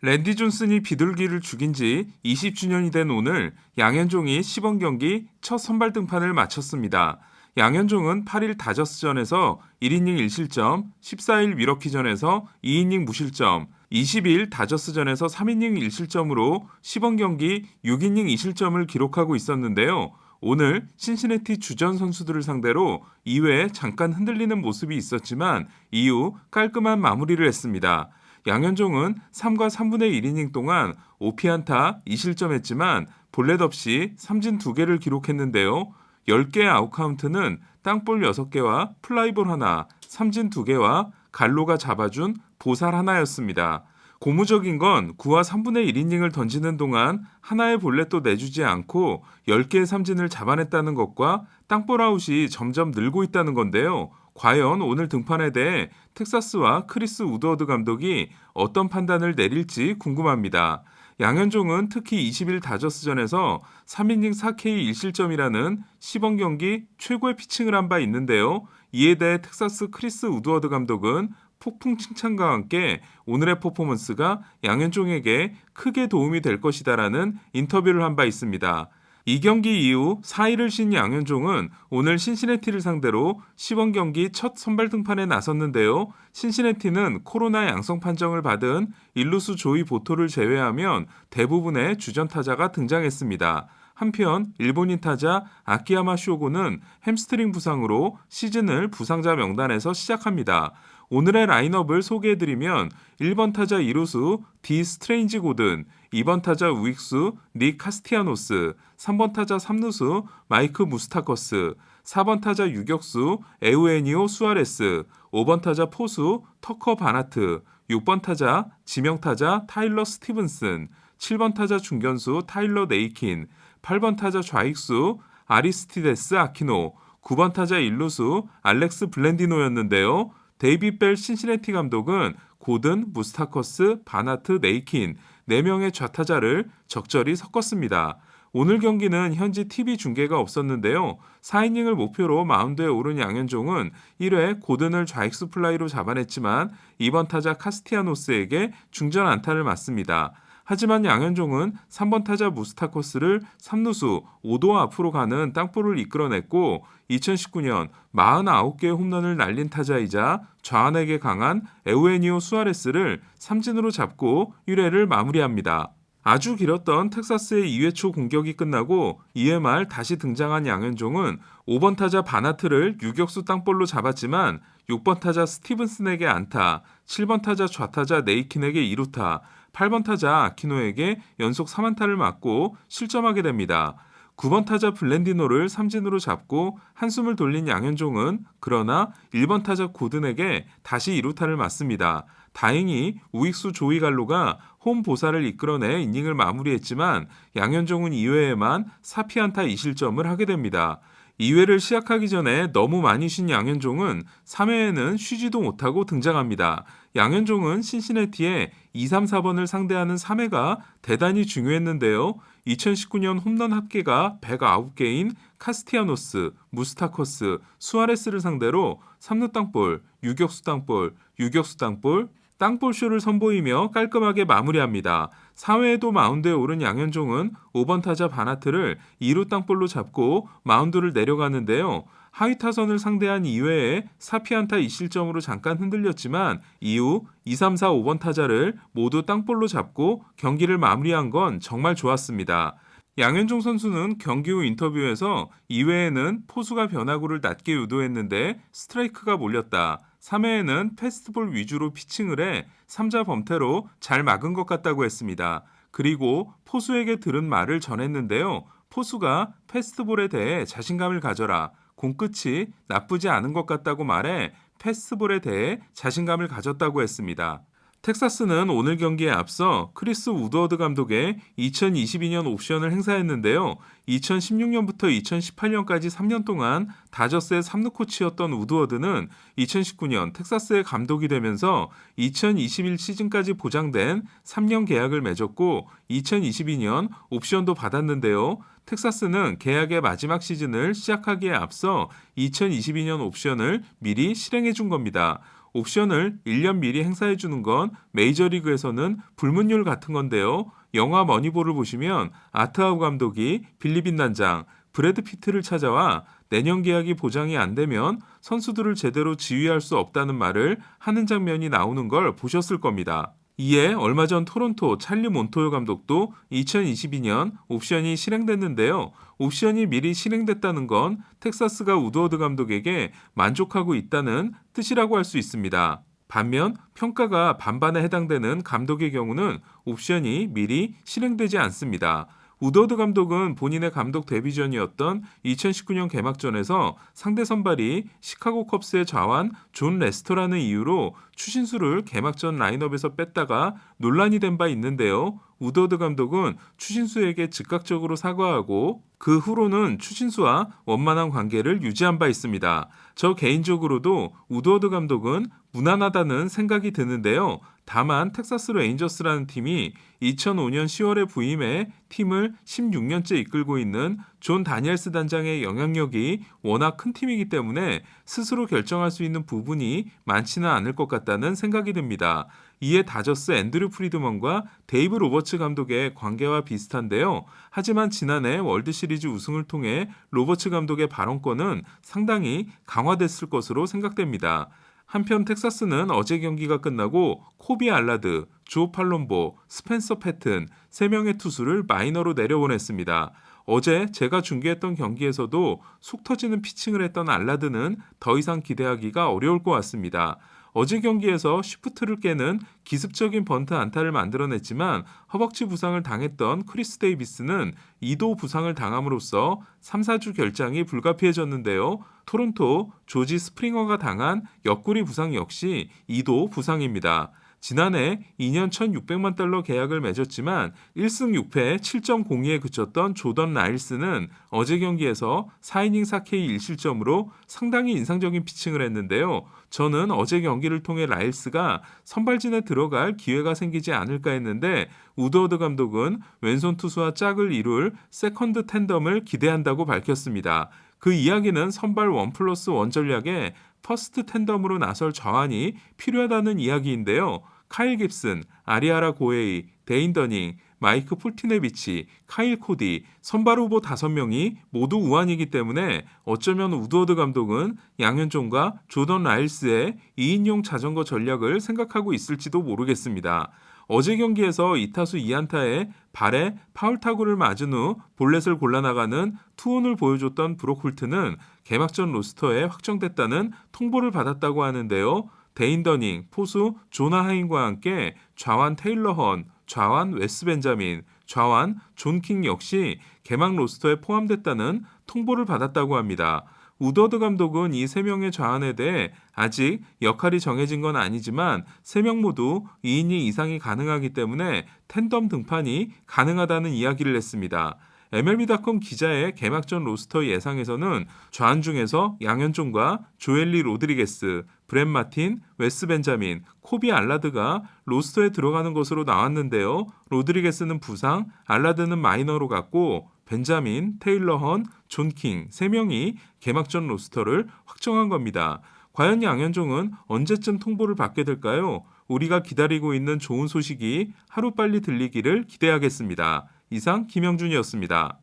랜디 존슨이 비둘기를 죽인 지 20주년이 된 오늘 양현종이 시범 경기 첫 선발 등판을 마쳤습니다. 양현종은 8일 다저스전에서 1이닝 1실점, 14일 미러키전에서 2이닝 무실점, 20일 다저스전에서 3이닝 1실점으로 시범 경기 6이닝 2실점을 기록하고 있었는데요. 오늘 신시내티 주전 선수들을 상대로 2회에 잠깐 흔들리는 모습이 있었지만 이후 깔끔한 마무리를 했습니다. 양현종은 3과 3분의 1이닝 동안 5피안타 2실점했지만 볼넷 없이 삼진 2개를 기록했는데요. 10개의 아웃카운트는 땅볼 6개와 플라이볼 하나, 삼진 2개와 갈로가 잡아준 보살 하나였습니다. 고무적인 건 9와 3분의 1이닝을 던지는 동안 하나의 볼넷도 내주지 않고 10개의 삼진을 잡아냈다는 것과 땅볼 아웃이 점점 늘고 있다는 건데요. 과연 오늘 등판에 대해 텍사스와 크리스 우드워드 감독이 어떤 판단을 내릴지 궁금합니다. 양현종은 특히 20일 다저스전에서 3이닝 4K 1실점이라는 시범 경기 최고의 피칭을 한 바 있는데요. 이에 대해 텍사스 크리스 우드워드 감독은 폭풍 칭찬과 함께 오늘의 퍼포먼스가 양현종에게 크게 도움이 될 것이다라는 인터뷰를 한 바 있습니다. 이 경기 이후 4일을 쉰 양현종은 오늘 신시내티를 상대로 시범 경기 첫 선발 등판에 나섰는데요. 신시내티는 코로나 양성 판정을 받은 일루수 조이 보토를 제외하면 대부분의 주전 타자가 등장했습니다. 한편 일본인 타자 아키야마 쇼고는 햄스트링 부상으로 시즌을 부상자 명단에서 시작합니다. 오늘의 라인업을 소개해드리면 1번 타자 이루수 디 스트레인지 고든, 2번 타자 우익수 닉 카스티아노스, 3번 타자 3루수 마이크 무스타커스, 4번 타자 유격수 에우에니오 수아레스, 5번 타자 포수 터커 바나트, 6번 타자 지명타자 타일러 스티븐슨, 7번 타자 중견수 타일러 네이킨, 8번 타자 좌익수 아리스티데스 아키노, 9번 타자 일루수 알렉스 블렌디노였는데요. 데이비 벨 신시내티 감독은 고든, 무스타커스, 바나트, 네이킨 4명의 좌타자를 적절히 섞었습니다. 오늘 경기는 현지 TV 중계가 없었는데요. 4이닝을 목표로 마운드에 오른 양현종은 1회 고든을 좌익수 플라이로 잡아냈지만 2번 타자 카스티아노스에게 중전 안타를 맞습니다. 하지만 양현종은 3번 타자 무스타코스를 3루수 5도 앞으로 가는 땅볼을 이끌어냈고 2019년 49개의 홈런을 날린 타자이자 좌완에게 강한 에우에니오 수아레스를 삼진으로 잡고 1회를 마무리합니다. 아주 길었던 텍사스의 2회 초 공격이 끝나고 2회 말 다시 등장한 양현종은 5번 타자 바나트를 유격수 땅볼로 잡았지만 6번 타자 스티븐슨에게 안타, 7번 타자 좌타자 네이킨에게 2루타, 8번 타자 아키노에게 연속 3안타를 맞고 실점하게 됩니다. 9번 타자 블렌디노를 삼진으로 잡고 한숨을 돌린 양현종은 그러나 1번 타자 고든에게 다시 2루타를 맞습니다. 다행히 우익수 조이 갈로가 홈 보살을 이끌어내 이닝을 마무리했지만 양현종은 2회에만 4피안타 2실점을 하게 됩니다. 2회를 시작하기 전에 너무 많이 쉰 양현종은 3회에는 쉬지도 못하고 등장합니다. 양현종은 신시내티의 2, 3, 4번을 상대하는 3회가 대단히 중요했는데요. 2019년 홈런 합계가 109개인 카스티아노스, 무스타커스, 수아레스를 상대로 3루 땅볼, 유격수 땅볼, 유격수 땅볼, 땅볼쇼를 선보이며 깔끔하게 마무리합니다. 4회에도 마운드에 오른 양현종은 5번 타자 바나트를 2루 땅볼로 잡고 마운드를 내려가는데요. 하위 타선을 상대한 2회에 4피안타 2실점으로 잠깐 흔들렸지만 이후 2, 3, 4, 5번 타자를 모두 땅볼로 잡고 경기를 마무리한 건 정말 좋았습니다. 양현종 선수는 경기 후 인터뷰에서 2회에는 포수가 변화구를 낮게 유도했는데 스트라이크가 몰렸다. 3회에는 패스트볼 위주로 피칭을 해 3자 범퇴로 잘 막은 것 같다고 했습니다. 그리고 포수에게 들은 말을 전했는데요. 포수가 패스트볼에 대해 자신감을 가져라. 공 끝이 나쁘지 않은 것 같다고 말해 패스트볼에 대해 자신감을 가졌다고 했습니다. 텍사스는 오늘 경기에 앞서 크리스 우드워드 감독의 2022년 옵션을 행사했는데요. 2016년부터 2018년까지 3년 동안 다저스의 3루 코치였던 우드워드는 2019년 텍사스의 감독이 되면서 2021 시즌까지 보장된 3년 계약을 맺었고 2022년 옵션도 받았는데요. 텍사스는 계약의 마지막 시즌을 시작하기에 앞서 2022년 옵션을 미리 실행해 준 겁니다. 옵션을 1년 미리 행사해 주는 건 메이저리그에서는 불문율 같은 건데요. 영화 머니볼을 보시면 아트하우 감독이 빌리빈 단장, 브래드 피트를 찾아와 내년 계약이 보장이 안 되면 선수들을 제대로 지휘할 수 없다는 말을 하는 장면이 나오는 걸 보셨을 겁니다. 이에 얼마 전 토론토 찰리 몬토요 감독도 2022년 옵션이 실행됐는데요. 옵션이 미리 실행됐다는 건 텍사스가 우드워드 감독에게 만족하고 있다는 뜻이라고 할 수 있습니다. 반면 평가가 반반에 해당되는 감독의 경우는 옵션이 미리 실행되지 않습니다. 우드워드 감독은 본인의 감독 데뷔 전이었던 2019년 개막전에서 상대 선발이 시카고 컵스의 좌완 존 레스터라는 이유로 추신수를 개막전 라인업에서 뺐다가 논란이 된 바 있는데요. 우드워드 감독은 추신수에게 즉각적으로 사과하고 그 후로는 추신수와 원만한 관계를 유지한 바 있습니다. 저 개인적으로도 우드워드 감독은 무난하다는 생각이 드는데요. 다만 텍사스 레인저스라는 팀이 2005년 10월에 부임해 팀을 16년째 이끌고 있는 존 다니엘스 단장의 영향력이 워낙 큰 팀이기 때문에 스스로 결정할 수 있는 부분이 많지는 않을 것 같다는 생각이 듭니다. 이에 다저스 앤드류 프리드먼과 데이브 로버츠 감독의 관계와 비슷한데요. 하지만 지난해 월드시리즈 우승을 통해 로버츠 감독의 발언권은 상당히 강화됐을 것으로 생각됩니다. 한편 텍사스는 어제 경기가 끝나고 코비 알라드, 조 팔롬보, 스펜서 패튼 3명의 투수를 마이너로 내려보냈습니다. 어제 제가 중계했던 경기에서도 속 터지는 피칭을 했던 알라드는 더 이상 기대하기가 어려울 것 같습니다. 어제 경기에서 쉬프트를 깨는 기습적인 번트 안타를 만들어냈지만 허벅지 부상을 당했던 크리스 데이비스는 2도 부상을 당함으로써 3, 4주 결장이 불가피해졌는데요. 토론토 조지 스프링어가 당한 옆구리 부상 역시 2도 부상입니다. 지난해 2년 1,600만 달러 계약을 맺었지만 1승 6패 7.02에 그쳤던 조던 라일스는 어제 경기에서 4이닝 4K 1실점으로 상당히 인상적인 피칭을 했는데요. 저는 어제 경기를 통해 라일스가 선발진에 들어갈 기회가 생기지 않을까 했는데 우드워드 감독은 왼손 투수와 짝을 이룰 세컨드 텐덤을 기대한다고 밝혔습니다. 그 이야기는 선발 1+1 전략에 퍼스트 텐덤으로 나설 좌완이 필요하다는 이야기인데요. 카일 깁슨, 아리아라 고에이, 데인 더닝, 마이크 폴티네비치, 카일 코디, 선발 후보 5명이 모두 우완이기 때문에 어쩌면 우드워드 감독은 양현종과 조던 라일스의 2인용 자전거 전략을 생각하고 있을지도 모르겠습니다. 어제 경기에서 2타수 2안타에 발에 파울 타구를 맞은 후 볼넷을 골라나가는 투혼을 보여줬던 브록 훌트는 개막전 로스터에 확정됐다는 통보를 받았다고 하는데요. 데인 더닝, 포수 조나 하인과 함께 좌완 테일러 헌, 좌완 웨스 벤자민, 좌완 존 킹 역시 개막 로스터에 포함됐다는 통보를 받았다고 합니다. 우드워드 감독은 이 3명의 좌완에 대해 아직 역할이 정해진 건 아니지만 3명 모두 2이닝 이상이 가능하기 때문에 텐덤 등판이 가능하다는 이야기를 했습니다. MLB.com 기자의 개막전 로스터 예상에서는 좌완 중에서 양현종과 조엘리 로드리게스, 브렛 마틴, 웨스 벤자민, 코비 알라드가 로스터에 들어가는 것으로 나왔는데요. 로드리게스는 부상, 알라드는 마이너로 갔고 벤자민, 테일러 헌, 존 킹 3명이 개막전 로스터를 확정한 겁니다. 과연 양현종은 언제쯤 통보를 받게 될까요? 우리가 기다리고 있는 좋은 소식이 하루빨리 들리기를 기대하겠습니다. 이상 김영준이었습니다.